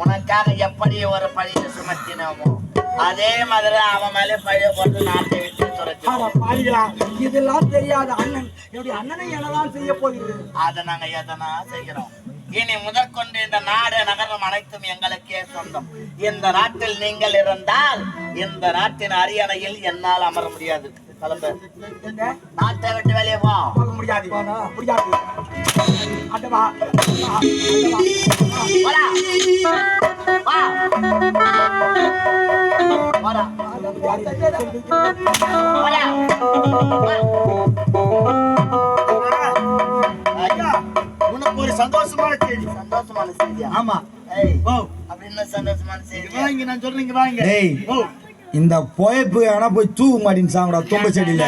உனக்காக எப்படி ஒரு பழியை சுமத்தினோமோ அதே மாதிரி அவன் மேலே பழிய போட்டு நாட்டை விட்டு துரைச்சு. இதெல்லாம் தெரியாத அண்ணன் என்னுடைய அண்ணனை என்னதான் செய்ய போகிறது? அதை நாங்க எதனா செய்கிறோம். இனி முதற்கொண்டு இந்த நாடு நகரம் அனைத்தும் எங்களுக்கே சொந்தம். இந்த நாட்டில் நீங்கள் இருந்தால் இந்த நாட்டின் அரியணையில் என்னால் அமர முடியாது. கிளம்பு, நாட்டை விட்டு வெளியே போ. முடியாது முடியாது. அண்டவா போடா வா போடா போடா. உனக்கு ஒரு சந்தோஷமான செய்தி. சந்தோஷமான செய்தியா? ஆமா. அப்படின்னு சந்தோஷமான செய்தி. வாங்க, நான் சொல்றேன், இங்க வாங்க. இந்த பொயப்பு ஆனா போய் தூக்கு மாட்டின்னு சாங்கடா தும்ப செடியில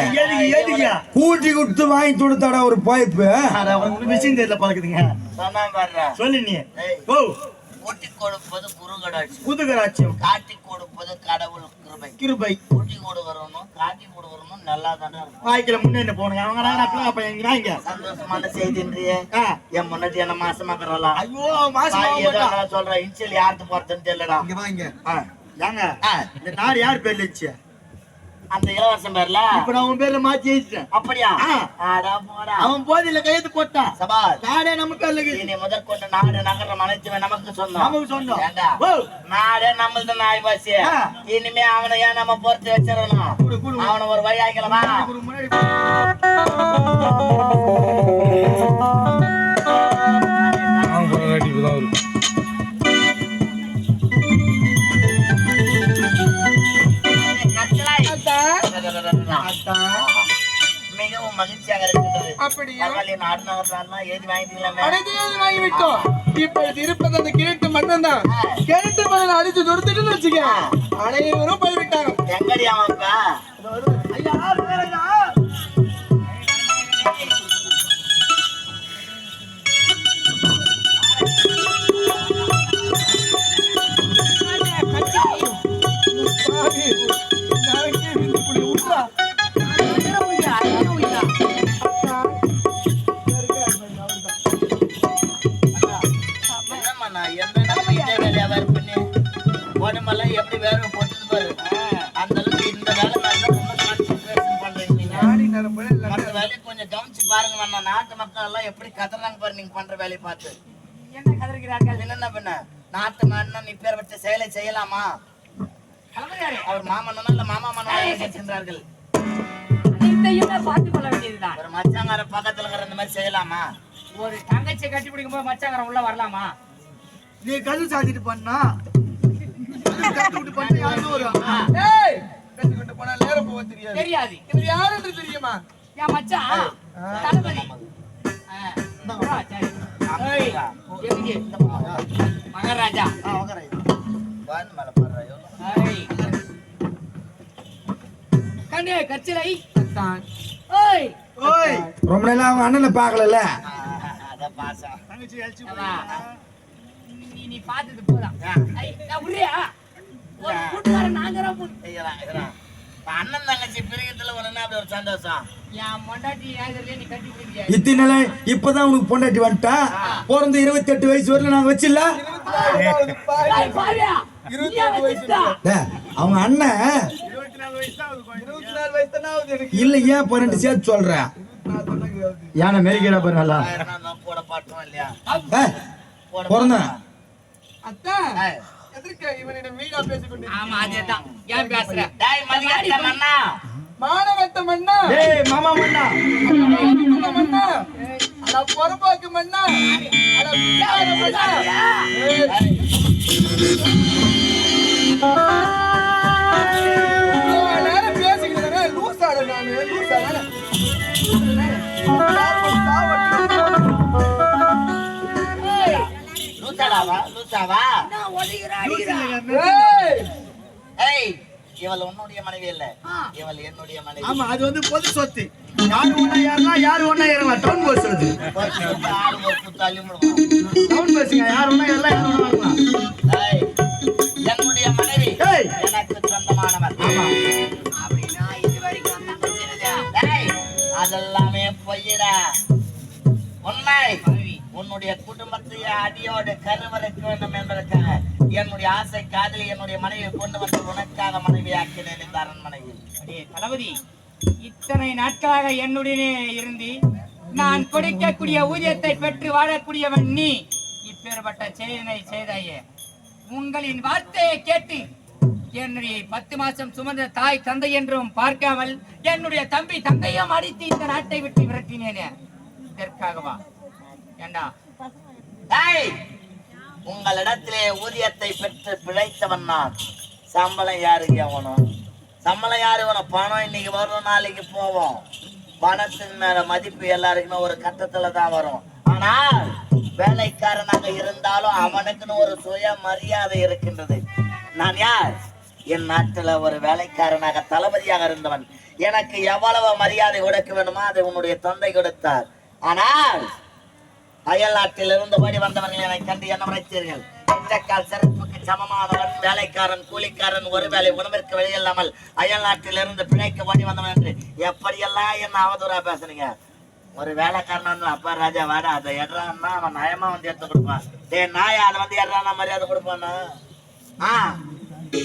கூட்டி கொடுத்து வாங்கி கொடுத்தாடா ஒரு பொயப்பு. விஷயம் தெரியல பழக்குதுங்க. சொன்னா பாடுறா சொல்லு நீ. ஊட்டி கொடுப்பது குருகடாட்சி, புதுகராட்சியம். காட்டி கொடுப்பது கடவுள் கிருபை. கிருபை. ஊட்டி கொடு வரணும், காட்டி கொடு வரணும், நல்லா தானே இருக்கும். வாய்க்கில முன்னே போனுங்க. அவங்க சந்தோஷமான செய்தின்றியே. என் முன்னாடி என்ன மாசமாக்குறலாம். ஐயோ மாசம் சொல்றேன். இன்சியல் யாருக்கு போறதுன்னு தெரியலடா. இங்க வாங்க. ஏங்க இந்த நாடு யார் பேர்ல இருந்துச்சு? அந்த இளவரசன் பேர்ல. இப்ப நான் உன் பேர்ல மாத்தி எழுதிட்டேன். அப்படியா? அவன் போதில கையெழுத்து போட்டான். சபா நாடே நம்ம பேர்ல இருக்கு. இனி முதற்கொண்டு நாடு நகரம் அனைத்துமே நமக்கு சொந்தம். நமக்கு சொந்தம். நாடே நம்மள்தான் நாய் பாசி. இனிமே அவனை ஏன் நம்ம பொறுத்து வச்சிடணும்? அவனை ஒரு வழி ஆக்கலமா? மிகவும் மகிழ்ச்சியாக இருக்கின்றது. நாடு நகரம் ஏறி வாங்கிவிட்டோம். இப்பொழுது இருப்பது அந்த கிழட்டு மன்னன் தான். கிழட்டு மன்னன் அடிச்சு துரத்துட்டு வச்சுக்க அனைவரும் போய்விட்டாங்க. எங்கடி அவன்ப்பா? உடம்பெல்லாம் எப்படி வேற போட்டுது பாரு. அந்த அளவுக்கு இந்த வேலை ரொம்ப கான்சென்ட்ரேஷன் பண்றீங்க. மற்ற வேலையை கொஞ்சம் கவனிச்சு பாருங்க. நம்ம நாட்டு மக்கள் எல்லாம் எப்படி கதறாங்க பாரு நீங்க பண்ற வேலையை பார்த்து. என்ன கதறுகிறார்கள்? என்ன பண்ண நாட்டு மன்னன் இப்பேர் வச்ச செயலை செய்யலாமா? அவர் மாமன்னா இல்ல மாமா மன்னன் சென்றார்கள். பார்த்து கொள்ள வேண்டியதுதான். ஒரு மச்சாங்கார பக்கத்துல இருக்கிற இந்த மாதிரி செய்யலாமா? ஒரு தங்கச்சி கட்டி பிடிக்கும் போது மச்சாங்காரம் உள்ள வரலாமா? நீ கல் சாத்திட்டு பண்ணா தெரியாது. இவர் யாரு என்று தெரியுமா? என் மச்சான் தளபதி மகாராஜா. கண்ணே கச்சிலை ரொம்ப நாள் அவங்க அண்ணனை பாக்கல. நீ பாத்தது போலாம். அண்ணன் தங்கச்சி பிரிகத்துல உடனே அப்படி ஒரு சந்தோஷம். என் பொண்டாட்டி நீ கட்டி பிடிக்க இத்தனை இப்பதான் உனக்கு பொண்டாட்டி வந்துட்டா. பிறந்த 28 வயசு வரல நாங்க வச்சிடல. அவங்க அண்ணன் இல்ல ஏன் 12 சேர்த்து சொல்ற? யானை மெரிக்கடா பாரு நல்லா போட பாட்டோம் இல்லையா பிறந்த அத்தா எதற்கு இவனிடம் வீணா பேசிக்கொண்டு? ஆமா அதேதான். ஏன் பேசுற? டேய் மதியாட்ட மண்ணா, மானவத்த மண்ணா, டேய் மாமா மண்ணா, மண்ணா, அட பொறுப்பாக்கு மண்ணா, அட பியார மண்ணா. நேரம் பேசிக்கிட்டு லூசாட நானு லூசாட இவள் உன்னுடைய மனைவி இல்ல, இவள் என்னுடைய மனைவி. ஆமா, அது வந்து பொது சொத்து. யாரு ஒண்ணா ஏறலாம், யாரு ஒண்ணா ஏறலாம். டவுன் பஸ் அது. ஆறு ஒரு புத்தாலி முடுவோம். டவுன் பஸ்ங்க, யாரு ஒண்ணா ஏறலாம், யாரு ஒண்ணா வரலாம். என்னுடைய மனைவி எனக்கு சொந்தமானவர். அப்படின்னா இது வரைக்கும் அதெல்லாமே பொய்யிட. உண்மை உன்னுடைய குடும்பத்தையே அடியோடு கருவறைக்க வேண்டும் என்பதற்காக என்னுடைய ஆசை காதலி என்னுடைய மனைவியை கொண்டு வந்து உனக்காக மனைவியாக்கினேன் இந்த அரண்மனையில். அடே தளபதி, இத்தனை நாட்களாக என்னுடனே இருந்து நான் கொடுக்கக்கூடிய ஊதியத்தை பெற்று வாழக்கூடியவன் நீ. இப்பேற்பட்ட செயலை செய்தாயே. உங்களின் வார்த்தையை கேட்டு என்னுடைய 10 மாசம் சுமந்த தாய் தந்தை என்றும் பார்க்காமல் என்னுடைய தம்பி தங்கையும் அடித்து இந்த நாட்டை விட்டு விரட்டினேனே. இதற்காகவா? ஏண்டா உங்களிடத்திலே ஊதியத்தை பெற்று பிழைத்தவன் நான். சம்பளம் யாருக்கு எவனும்? சம்பளம் யாரு வேணும்? பணம் இன்னைக்கு வரும், நாளைக்கு போவோம். பணத்தின் மேல மதிப்பு எல்லாருக்குமே ஒரு கட்டத்துல தான் வரும். ஆனால் வேலைக்காரனாக இருந்தாலும் அவனுக்குன்னு ஒரு சுய மரியாதை இருக்கின்றது. நான் யார்? என் நாட்டுல ஒரு வேலைக்காரனாக தளபதியாக இருந்தவன். எனக்கு எவ்வளவு மரியாதை கொடுக்க வேண்டுமோ அதை உன்னுடைய தந்தை கொடுத்தார். ஆனால் அயல் நாட்டில் இருந்து ஓடி வந்தவர்கள் என்னை கண்டு என்ன முறைத்தீர்கள்? இன்றைக்கால் சிறப்புக்கு சமமானவன் வேலைக்காரன் கூலிக்காரன் ஒருவேளை உணவிற்கு வெளியில்லாமல் அயல் நாட்டில் இருந்து பிழைக்க ஓடி வந்தவன் என்று எப்படியெல்லாம் என்ன அவதூறா பேசுறீங்க? ஒரு வேலைக்காரன் வந்து அப்பா ராஜா வாடா அதை எட்றான்னா அவன் நயமா வந்து எடுத்து கொடுப்பான். நாயா அதை வந்து எட்றானா மரியாதை கொடுப்பானா?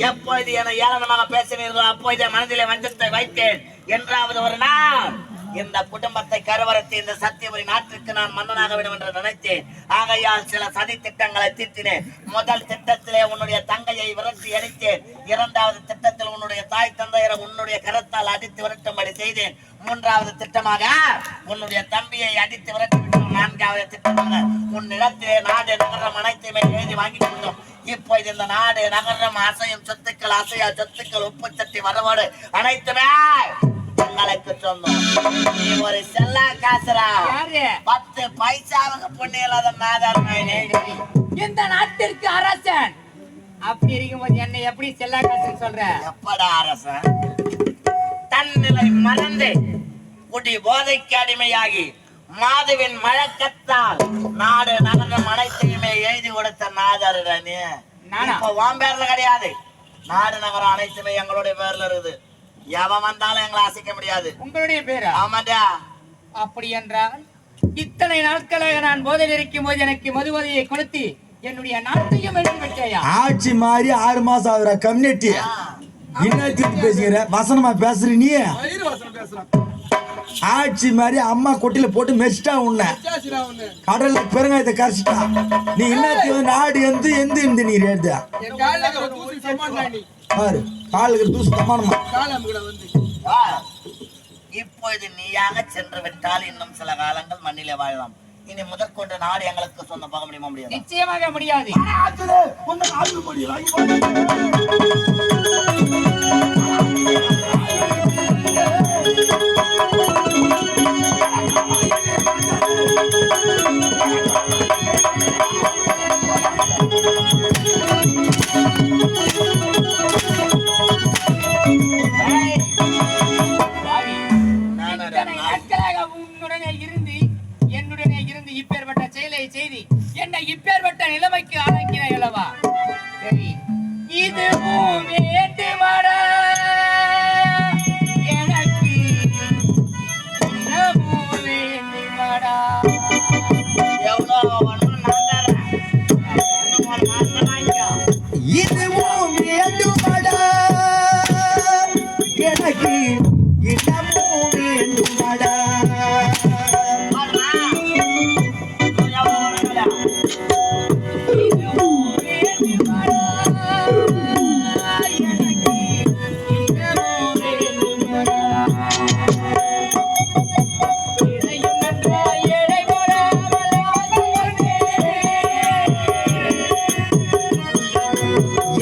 எப்பொழுது என ஏளனமாக பேசினீர்களோ அப்போது மனதிலே வஞ்சத்தை வைத்தேன். என்றாவது ஒரு நாள் இந்த குடும்பத்தை கருவறைத்து இந்த சத்தியபுரி நாட்டிற்கு நான் மன்னனாக வேண்டும் என்று நினைத்தேன். ஆகையால் சில சதி திட்டங்களை தீர்த்தினேன். முதல் திட்டத்திலே உன்னுடைய தங்கையை விரட்டி அடித்தேன். இரண்டாவது திட்டத்தில் உன்னுடைய தாய் தந்தையரை உன்னுடைய கரத்தால் அடித்து விரட்டும்படி செய்தேன். மூன்றாவது திட்டமாக உன்னுடைய தம்பியை அடித்து விரட்டிவிட்டோம். நான்காவது திட்டமாக உன்னிடத்திலே நாடு நகரம் அனைத்துமே எழுதி வாங்கி கொடுத்தோம். இப்போது இந்த நாடு நகரம் அசையும் சொத்துக்கள் அசையா சொத்துக்கள் உப்பு சட்டி வரவோடு அனைத்துமே உங்களுக்கு சொந்தம். நீ ஒரு செல்லா காசுரா. 10 பைசாவுக்கு பொண்ணு இல்லாத மேதார் இந்த நாட்டிற்கு அரசன். அப்படி இருக்கும்போது என்னை எப்படி செல்லா காசு சொல்ற? எப்படா அரசன்? தன்னிலை மறந்து குடி போதைக்கு அடிமையாகி மாதுவின் மழக்கத்தால் நாடு நகரம் அனைத்தையுமே எழுதி கொடுத்த நாதாருடானே. இப்ப உன் பேர்ல கிடையாது. நாடு நகரம் அனைத்துமே எங்களுடைய பேர்ல இருக்குது. எவன் வந்தாலும் எங்களை அசைக்க முடியாது. உங்களுடைய பேரா? ஆமாடா. அப்படி என்றால் இத்தனை நாட்களாக நான் போதையில் இருக்கும் போது எனக்கு மதுவதையை கொடுத்து என்னுடைய நாட்டையும் எழுதி விட்டாயா? ஆட்சி மாறி 6 மாசம் ஆகுற கம்யூனிட்டி என்ன பேசுகிற? வசனமா பேசுற நீ? ஆட்சி மாதிரி அம்மா கொட்டில போட்டு மெச்சிட்டா உன்ன கடல்ல பெருங்காயத்தை கரைச்சிட்டா. நீ என்ன நாடு எந்த எந்த இருந்து நீ எழுத பாரு காலுக்கு தூசு சமானமா. இப்பொழுது நீயாக சென்று விட்டால் இன்னும் சில காலங்கள் மண்ணிலே வாழலாம். இனி முதற்கொண்டு நாடு எங்களுக்கு சொந்தம் போக முடியுமா? முடியாது. நிச்சயமாக முடியாது. என்னுடனே இருந்து இப்பேற்பட்ட செயலை செய்தி என்னை இப்பேற்பட்ட நிலைமைக்கு ஆளாக்கின அல்லவா? சரி, இது வேண்டுமாடா எனக்கு வேண்டுமாடா? இதுவும் வேண்டுமாடா எனக்கு இன்னமும் வேண்டுமாடா?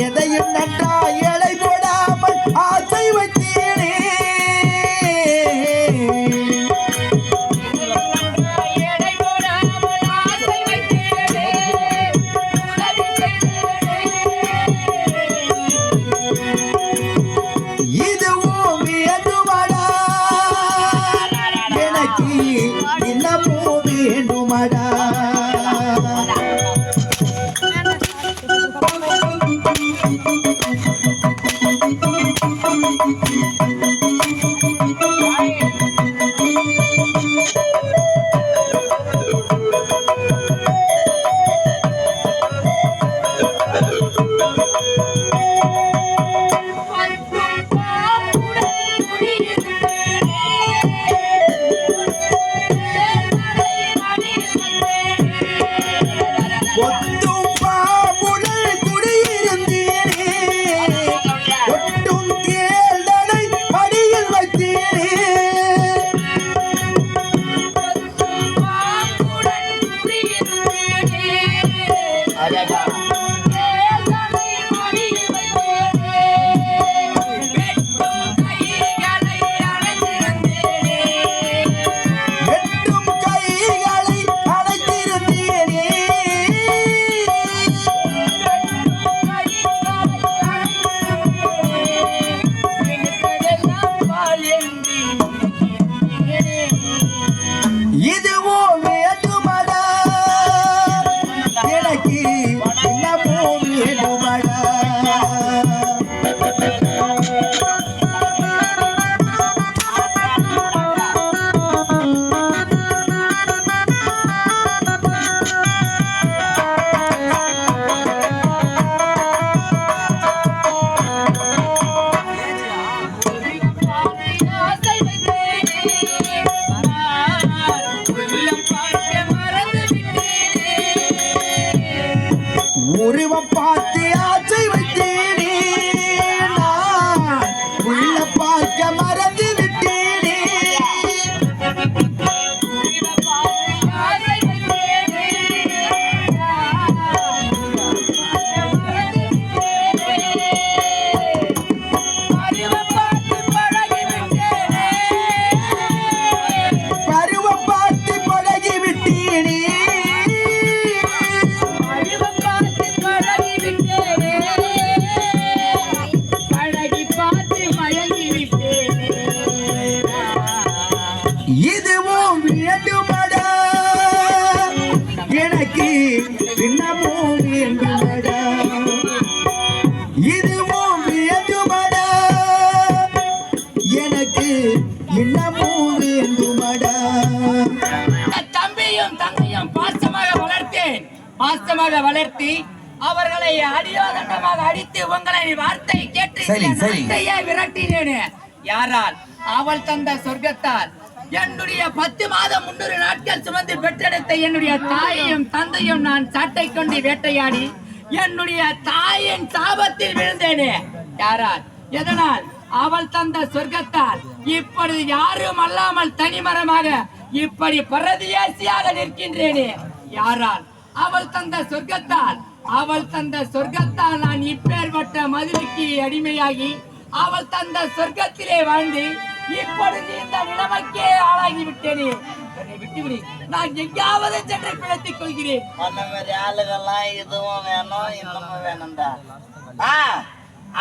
எதையும் நன்றா ஏழை போடாமல் ஆசை வைத்தேனே. இதுவும் வேண்டுமாடா எனக்கு இன்னமும் வேண்டுமாடா? வேண்டுமடா உருவம் பார்த்து ஆசை வைத்தேனே நான் உள்ள பார்க்க மறந்து விட்டேனே பருவம் பார்த்து பழகி விட்டேனே இதுவும் வேண்டுமடா எனக்கு இன்னமும் வேண்டுமடா இதுவும் வேண்டுமடா எனக்கு இன்னமும் வேண்டுமடா தம்பியும் தங்கையும் பாசமாக வளர்த்தி அவர்களை அடியோதண்டமாக அடித்து உங்களை வார்த்தை கேட்டு சரி, சரி. விரட்டினேன். யாரால்? அவள் தந்த சொர்க்கத்தால் என்னுடைய 10 மாதம் 300 நாட்கள் சுமந்து பெற்றெடுத்த என்னுடைய தாயையும் தந்தையும் நான் சாட்டை கொண்டு வேட்டையாடி என்னுடைய தாயின் சாபத்தில் விழுந்தேனே. யாரால்? எதனால்? அவள் தந்த சொர்க்கத்தால் இப்பொழுது யாரும் அல்லாமல் தனிமரமாக இப்படி பரதேசியாக நிற்கின்றேனே. யாரால்? அவள் தந்த சொர்க்கத்தால் நான் இப்பேற்பட்ட மதுரைக்கு அடிமையாகி அவள் தந்த சொர்க்கத்திலே வாழ்ந்து இப்பொழுது இந்த நிலைமைக்கே ஆளாகி விட்டேனே. என்னை விட்டுவிடு, நான் எங்காவது சென்று பிழைத்துக் கொள்கிறேன். அந்த மாதிரி ஆளுகள்லாம் இதுவும் வேணும் இன்னமும் வேணும்டா.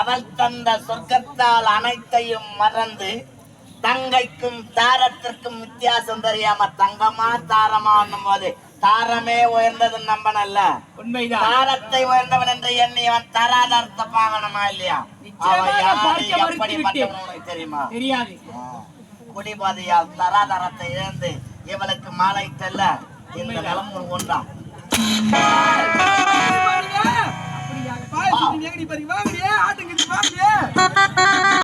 அவள் தந்த சொர்க்கத்தால் அனைத்தையும் மறந்து தங்கைக்கும் தாரத்திற்கும் வித்தியாசம் தெரியாம தங்கமா தாரமான்னும் போது தாரமே உயர்ந்தது நம்பனல்ல. உண்மைதான். தாரத்தை உயர்ந்தவன் என்று எண்ணி அவன் தராதரத்தை பார்க்கணுமா இல்லையா? தெரியுமா? தெரியாது. குடிபாதையால் தராதரத்தை இழந்து இவளுக்கு மாலை செல்ல இந்த நிலம ஒன்றா பாருங்க, பாருங்க, ஆட்டுங்க